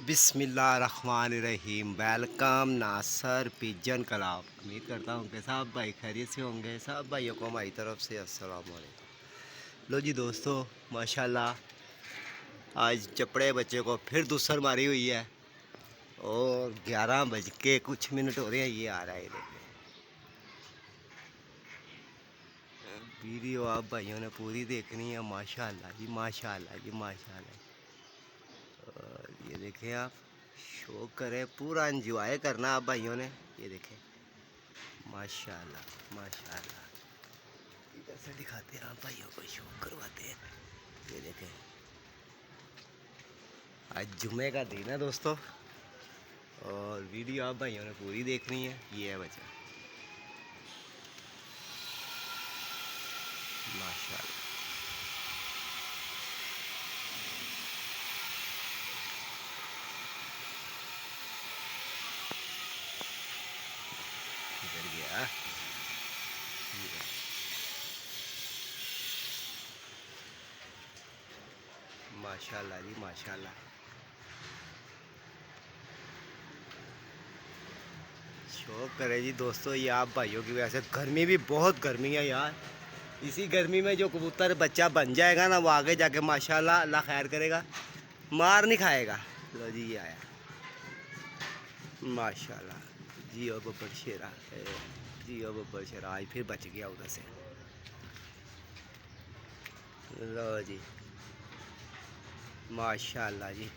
बिस्मिल्लाहिर्रहमानिर्रहीम। वेलकम नासर pigeon club. उम्मीद करता हूँ कि सब भाई खैरियत से होंगे। सब भाइयों को हमारी तरफ से अस्सलाम वालेकुम। लो जी दोस्तों, माशाल्लाह आज चपड़े बच्चे को फिर दूसर मारी हुई है और 11 बज के कुछ हो रहे हैं। ये आ रहा है, देखिए वीडियो आप भाइयों ने पूरी देखनी है। माशाल्लाह जी, माशाल्लाह जी, माशाल्लाह। और ये देखें, आप शौक करें, पूरा एंजॉय करना आप भाइयों ने। ये देखें, माशाल्लाह माशाल्लाह। इधर से दिखाते हैं आप भाइयों को, शौक करवाते हैं। ये देखें, आज जुमे का दिन है दोस्तों और वीडियो आप भाइयों ने पूरी देखनी है। ये है बच्चा, माशाल्लाह। इधर गया, माशाल्लाह जी, माशाल्लाह। शौक करे जी दोस्तों, ये आप भाइयों की वजह से। गर्मी भी बहुत गर्मी है यार। इसी गर्मी में जो कबूतर बच्चा बन जाएगा ना, वो आगे जाके माशाल्लाह अल्लाह खैर करेगा, मार नहीं खाएगा। लो जी, ये आया, माशाल्लाह। जियो बब्बर शेरा, जियो बब्बर शेरा। आज फिर बच गया उधर से। लो जी, माशाल्लाह जी।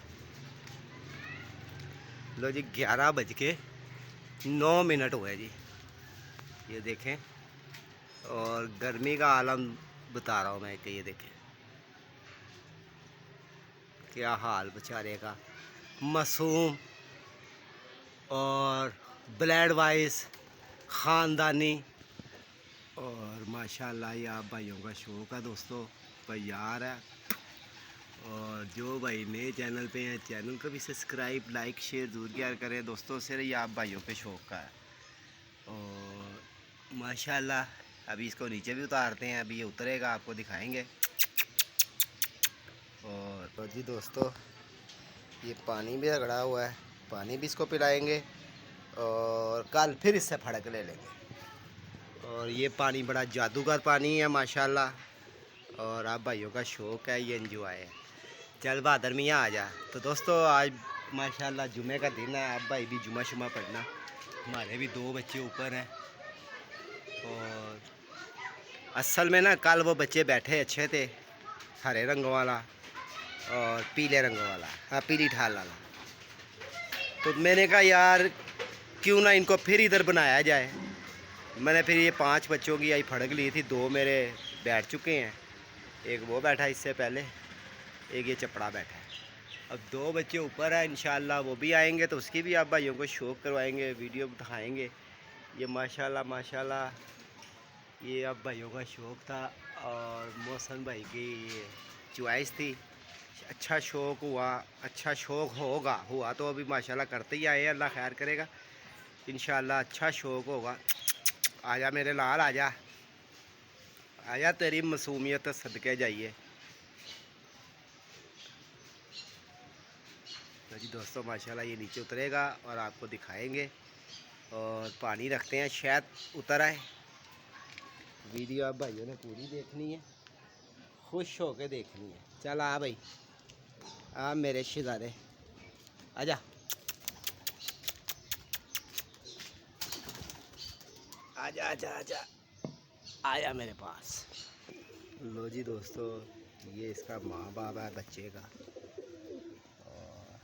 लो जी, 11 बज के 9 हुए जी। ये देखें, और गर्मी का आलम बता रहा हूँ मैं कि ये देखें क्या हाल बेचारे का। मासूम और ब्लैड वाइज ख़ानदानी। और माशाल्लाह ये आप भाइयों का शौक़ है दोस्तों, तैयार है। और जो भाई नए चैनल पे हैं, चैनल को भी सब्सक्राइब लाइक शेयर ज़रूर किया करें दोस्तों। से ये आप भाइयों के शौक़ का है। और माशाल्लाह अभी इसको नीचे भी उतारते हैं, अभी ये उतरेगा, आपको दिखाएंगे। और तो जी दोस्तों, ये पानी भी रगड़ा हुआ है, पानी भी इसको पिलाएंगे और कल फिर इससे फड़क ले लेंगे। और ये पानी बड़ा जादूगर पानी है माशाल्लाह। और आप भाइयों का शौक़ है, ये एंजॉय है। चल बहादुर मियाँ आ जा। तो दोस्तों आज माशाल्लाह जुमे का दिन है। आप भाई भी जुमा शुमा पढ़ना। हमारे भी 2 बच्चे ऊपर हैं। और असल में ना कल वो बच्चे बैठे अच्छे थे, हरे रंग वाला और पीले रंग वाला, हाँ पीली ठाल वाला। तो मैंने कहा यार क्यों ना इनको फिर इधर बनाया जाए। मैंने फिर ये 5 बच्चों की आई फड़क ली थी। 2 मेरे बैठ चुके हैं, एक वो बैठा इससे पहले, एक ये चपड़ा बैठा है। अब 2 बच्चे ऊपर है, इंशाल्लाह वो भी आएंगे तो उसकी भी आप भाइयों को शौक़ करवाएंगे, वीडियो दिखाएंगे। ये माशाल्लाह माशाल्लाह, ये अब भाइयों का शौक़ था और मोहसन भाई की ये चॉइस थी। अच्छा शौक़ हुआ, अच्छा शौक़ हुआ तो अभी माशाल्लाह करते ही आए हैं। अल्लाह खैर करेगा इंशाल्लाह, अच्छा शौक़ होगा। आजा मेरे लाल, आजा आजा, तेरी मासूमियत सदके जाइए। तो जी दोस्तों माशाल्लाह ये नीचे उतरेगा और आपको दिखाएंगे। और पानी रखते हैं, शायद उतर आए। वीडियो आप भाइयों ने पूरी देखनी है, खुश होके देखनी है। चल आ भाई, आ मेरे शहजादे, आजा आजा आजा आजा, आया मेरे पास। लो जी दोस्तों, ये इसका माँ बाप है बच्चे का। और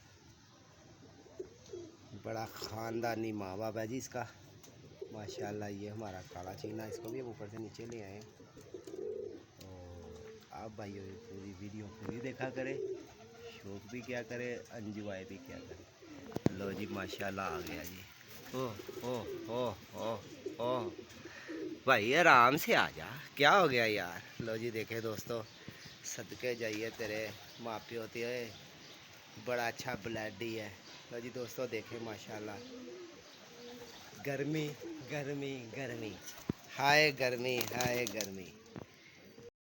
बड़ा ख़ानदानी माँ बाप है जी इसका माशाल्लाह। ये हमारा काला चीना, इसको भी हम ऊपर से नीचे ले आए। और आप भाइयों पूरी वीडियो पूरी देखा करें, शौक़ भी क्या करें, एंजॉय भी क्या करें। लो जी माशाल्लाह आ गया जी। ओह ओह ओह ओह ओह भाई आराम से आ जा, क्या हो गया यार। लो जी देखे दोस्तों, सदके जाइए तेरे माँ प्यो होते है, बड़ा अच्छा ब्लड ही है। लो जी दोस्तों देखें माशाल्लाह, गर्मी गर्मी गर्मी, हाय गर्मी हाय गर्मी।